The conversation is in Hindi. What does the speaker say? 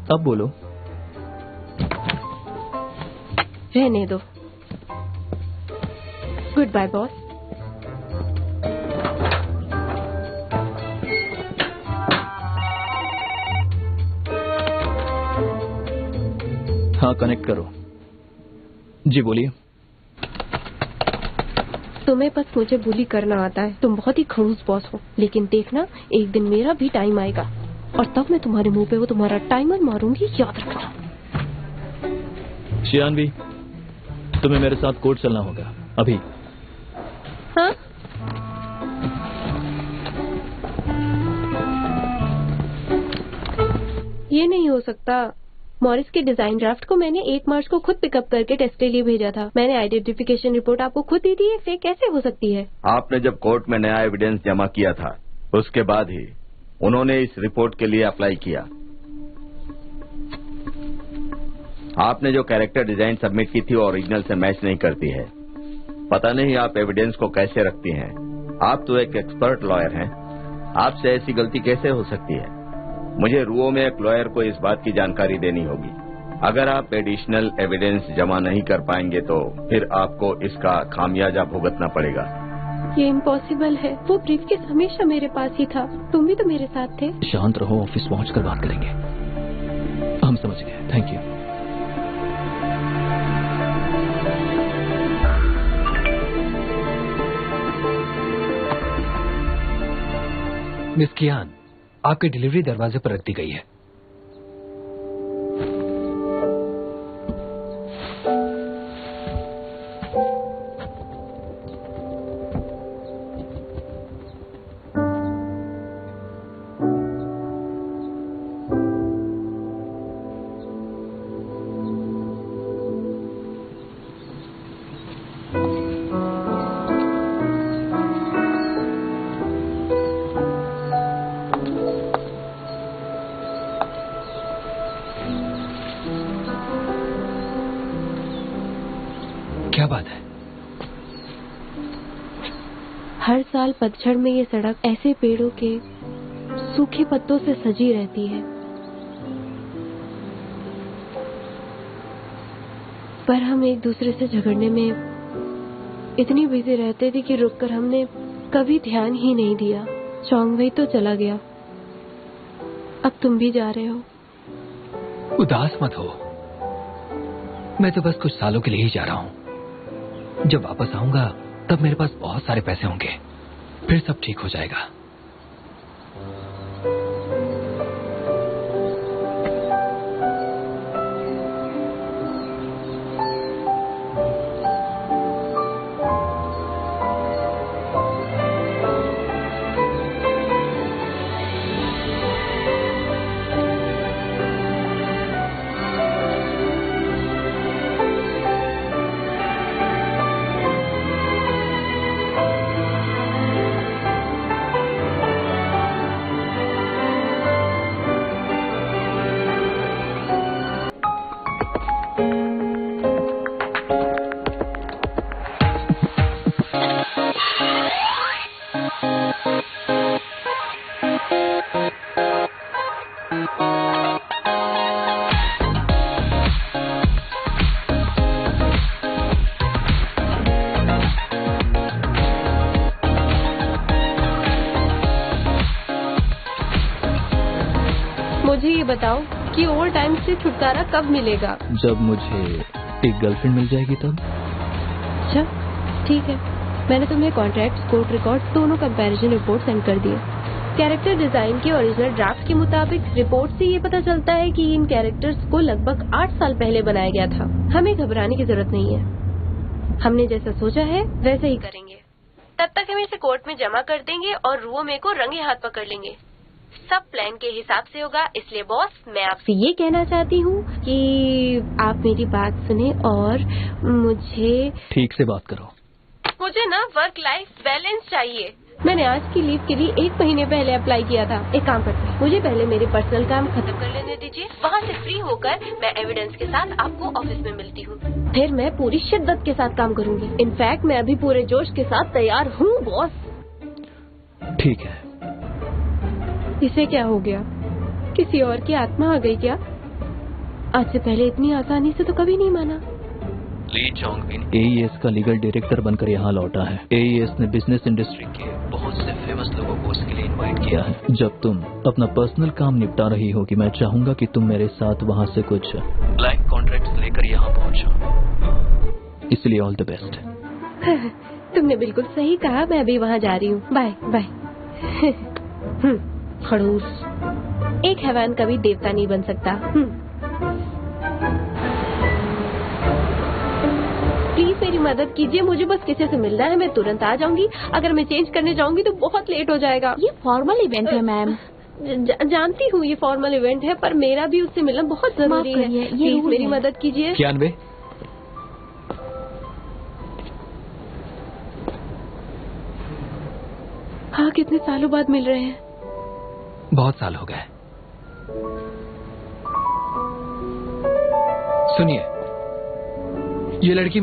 अब बोलो। रहने दो। Good bye boss. हाँ, कनेक्ट करो। जी बोलिए। तुम्हें बस मुझे बुली करना आता है। तुम बहुत ही खड़ूस बॉस हो, लेकिन देखना एक दिन मेरा भी टाइम आएगा और तब मैं तुम्हारे मुंह पे वो तुम्हारा टाइमर मारूंगी, याद रखना। शियानवी, तुम्हें मेरे साथ कोर्ट चलना होगा अभी। हाँ? ये नहीं हो सकता। मॉरिस के डिजाइन ड्राफ्ट को मैंने 1 मार्च को खुद पिकअप करके टेस्ट के लिए भेजा था। मैंने आइडेंटिफिकेशन रिपोर्ट आपको खुद दी थी। ये फेक कैसे हो सकती है? आपने जब कोर्ट में नया एविडेंस जमा किया था उसके बाद ही उन्होंने इस रिपोर्ट के लिए अप्लाई किया। आपने जो कैरेक्टर डिजाइन सबमिट की थी वो ओरिजिनल से मैच नहीं करती है। पता नहीं आप एविडेंस को कैसे रखती हैं। आप तो एक एक्सपर्ट लॉयर हैं, आपसे ऐसी गलती कैसे हो सकती है? मुझे रुओ में एक लॉयर को इस बात की जानकारी देनी होगी। अगर आप एडिशनल एविडेंस जमा नहीं कर पाएंगे तो फिर आपको इसका खामियाजा भुगतना पड़ेगा। ये इम्पॉसिबल है। वो ब्रीफकेस हमेशा मेरे पास ही था। तुम भी तो मेरे साथ थे। शांत रहो, ऑफिस पहुंचकर बात करेंगे। हम समझ गए, थैंक यू। मिस कियान, आपकी डिलीवरी दरवाजे पर रख दी गई है। क्या बात है? हर साल पतझड़ में ये सड़क ऐसे पेड़ों के सूखे पत्तों से सजी रहती है, पर हम एक दूसरे से झगड़ने में इतनी बिजी रहते थे कि रुककर हमने कभी ध्यान ही नहीं दिया। चौंगवई तो चला गया, अब तुम भी जा रहे हो। उदास मत हो, मैं तो बस कुछ सालों के लिए ही जा रहा हूं। जब वापस आऊंगा तब मेरे पास बहुत सारे पैसे होंगे, फिर सब ठीक हो जाएगा। मुझे ये बताओ कि ओवर टाइम से छुटकारा कब मिलेगा? जब मुझे एक गर्लफ्रेंड मिल जाएगी तब। अच्छा ठीक है, मैंने तुम्हें कॉन्ट्रैक्ट, कोर्ट रिकॉर्ड दोनों कंपैरिजन रिपोर्ट सेंड कर दिए। कैरेक्टर डिजाइन के ओरिजिनल ड्राफ्ट के मुताबिक रिपोर्ट से ये पता चलता है कि इन कैरेक्टर्स को लगभग 8 साल पहले बनाया गया था। हमें घबराने की जरूरत नहीं है, हमने जैसा सोचा है वैसे ही करेंगे। तब तक हम इसे कोर्ट में जमा कर देंगे और रुओ मे को रंगे हाथ पकड़ लेंगे। सब प्लान के हिसाब से होगा। इसलिए बॉस, मैं आपसे ये कहना चाहती हूँ कि आप मेरी बात सुने और मुझे ठीक से बात करो। मुझे ना वर्क लाइफ बैलेंस चाहिए। मैंने आज की लीव के लिए 1 महीने पहले अप्लाई किया था। एक काम करते हैं, मुझे पहले मेरे पर्सनल काम खत्म कर लेने दीजिए। वहाँ से फ्री होकर मैं एविडेंस के साथ आपको ऑफिस में मिलती हूँ। फिर मैं पूरी शिद्दत के साथ काम करूँगी। इनफैक्ट मैं अभी पूरे जोश के साथ तैयार हूँ बॉस। ठीक है। इसे क्या हो गया? किसी और की आत्मा आ गई क्या? आज से पहले इतनी आसानी से तो कभी नहीं माना। ली चोंगबिन AES का लीगल डायरेक्टर बनकर यहाँ लौटा है। AES ने बिजनेस इंडस्ट्री के बहुत से फेमस लोगों को उसके लिए इनवाइट किया है। जब तुम अपना पर्सनल काम निपटा रही हो कि मैं चाहूंगा कि तुम मेरे साथ वहाँ से कुछ ब्लैंक कॉन्ट्रैक्ट्स लेकर यहाँ पहुँचो, इसलिए ऑल द बेस्ट। तुमने बिल्कुल सही कहा, मैं अभी वहाँ जा रही हूँ। Bye bye. खड़ूस, एक हैवान कभी देवता नहीं बन सकता। प्लीज मेरी मदद कीजिए, मुझे बस किसी से मिलना है, मैं तुरंत आ जाऊंगी। अगर मैं चेंज करने जाऊंगी तो बहुत लेट हो जाएगा। ये फॉर्मल इवेंट है मैम। जानती हूँ ये फॉर्मल इवेंट है, पर मेरा भी उससे मिलना बहुत जरूरी है। प्लीज मेरी मदद कीजिए। कियानवे, हाँ, कितने सालों बाद मिल रहे हैं। बहुत साल हो गए। सुनिए, ये लड़की